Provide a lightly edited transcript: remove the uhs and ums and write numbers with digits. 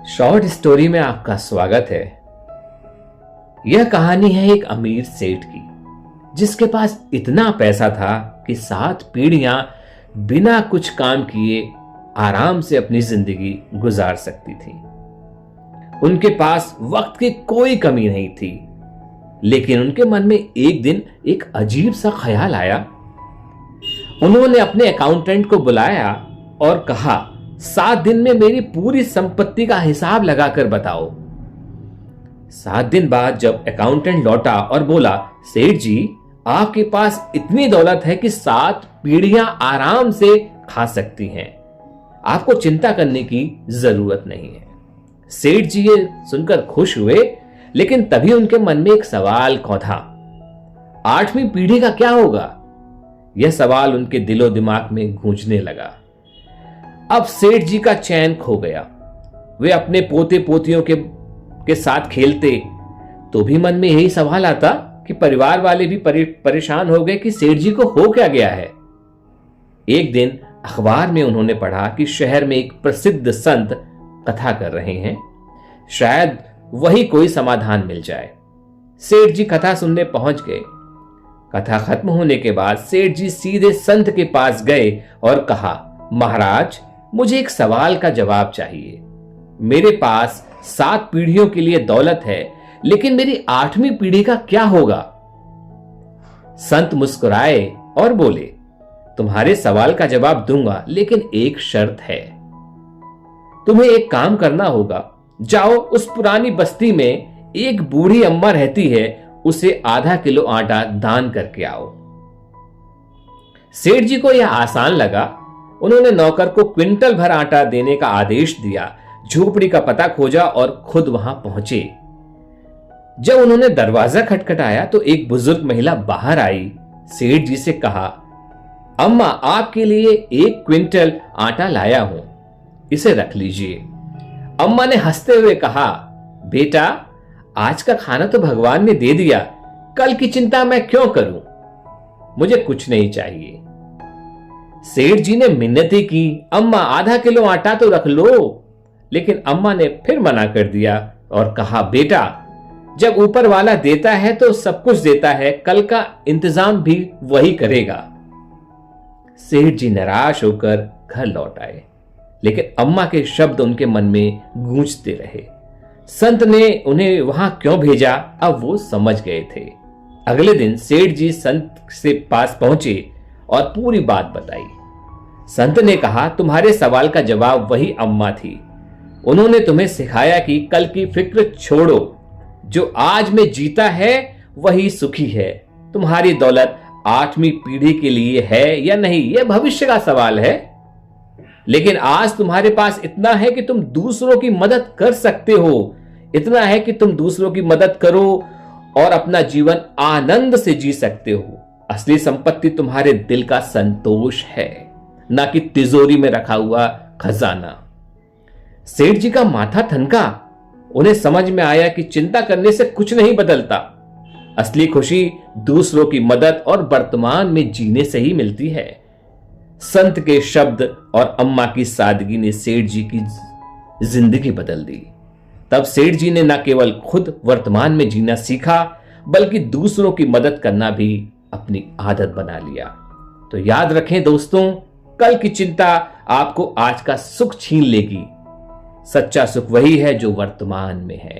Short story में आपका स्वागत है। यह कहानी है एक अमीर सेठ की, जिसके पास इतना पैसा था कि 7 पीढ़ियां बिना कुछ काम किए आराम से अपनी जिंदगी गुजार सकती थी। उनके पास वक्त की कोई कमी नहीं थी, लेकिन उनके मन में एक दिन एक अजीब सा ख्याल आया। उन्होंने अपने अकाउंटेंट को बुलाया और कहा, 7 दिन में मेरी पूरी संपत्ति का हिसाब लगाकर बताओ। 7 दिन बाद जब अकाउंटेंट लौटा और बोला, सेठ जी, आपके पास इतनी दौलत है कि 7 पीढ़ियां आराम से खा सकती हैं। आपको चिंता करने की जरूरत नहीं है। सेठ जी ये सुनकर खुश हुए, लेकिन तभी उनके मन में एक सवाल खौंधा, 8वीं पीढ़ी का क्या होगा? यह सवाल उनके दिलो दिमाग में गूंजने लगा। अब सेठ जी का चैन खो गया। वे अपने पोते पोतियों के साथ खेलते तो भी मन में यही सवाल आता कि परिवार वाले भी परेशान हो गए कि सेठ जी को हो क्या गया है। एक दिन अखबार में उन्होंने पढ़ा कि शहर में एक प्रसिद्ध संत कथा कर रहे हैं, शायद वही कोई समाधान मिल जाए। सेठ जी कथा सुनने पहुंच गए। कथा खत्म होने के बाद सेठ जी सीधे संत के पास गए और कहा, महाराज, मुझे एक सवाल का जवाब चाहिए। मेरे पास 7 पीढ़ियों के लिए दौलत है, लेकिन मेरी 8वीं पीढ़ी का क्या होगा? संत मुस्कुराए और बोले, तुम्हारे सवाल का जवाब दूंगा, लेकिन एक शर्त है। तुम्हें एक काम करना होगा। जाओ, उस पुरानी बस्ती में एक बूढ़ी अम्मा रहती है, उसे आधा किलो आटा दान करके आओ। सेठ जी को यह आसान लगा। उन्होंने नौकर को क्विंटल भर आटा देने का आदेश दिया, झोपड़ी का पता खोजा और खुद वहां पहुंचे। जब उन्होंने दरवाजा खटखटाया तो एक बुजुर्ग महिला बाहर आई। सेठ जी से कहा, अम्मा, आपके लिए 1 क्विंटल आटा लाया हूं, इसे रख लीजिए। अम्मा ने हंसते हुए कहा, बेटा, आज का खाना तो भगवान ने दे दिया, कल की चिंता मैं क्यों करूं? मुझे कुछ नहीं चाहिए। सेठ जी ने मिन्नतें की, अम्मा, आधा किलो आटा तो रख लो। लेकिन अम्मा ने फिर मना कर दिया और कहा, बेटा, जब ऊपर वाला देता है तो सब कुछ देता है, कल का इंतजाम भी वही करेगा। सेठ जी निराश होकर घर लौट आए, लेकिन अम्मा के शब्द उनके मन में गूंजते रहे। संत ने उन्हें वहां क्यों भेजा, अब वो समझ गए थे। अगले दिन सेठ जी संत से पास पहुंचे और पूरी बात बताई। संत ने कहा, तुम्हारे सवाल का जवाब वही अम्मा थी। उन्होंने तुम्हें सिखाया कि कल की फिक्र छोड़ो, जो आज में जीता है वही सुखी है। तुम्हारी दौलत 8वीं पीढ़ी के लिए है या नहीं, यह भविष्य का सवाल है। लेकिन आज तुम्हारे पास इतना है कि तुम दूसरों की मदद कर सकते हो, इतना है कि तुम दूसरों की मदद करो और अपना जीवन आनंद से जी सकते हो। असली संपत्ति तुम्हारे दिल का संतोष है, ना कि तिजोरी में रखा हुआ खजाना। सेठ जी का माथा ठनका। उन्हें समझ में आया कि चिंता करने से कुछ नहीं बदलता। असली खुशी दूसरों की मदद और वर्तमान में जीने से ही मिलती है। संत के शब्द और अम्मा की सादगी ने सेठ जी की जिंदगी बदल दी। तब सेठ जी ने न केवल खुद वर्तमान में जीना सीखा, बल्कि दूसरों की मदद करना भी अपनी आदत बना लिया। तो याद रखें दोस्तों, कल की चिंता आपको आज का सुख छीन लेगी। सच्चा सुख वही है जो वर्तमान में है।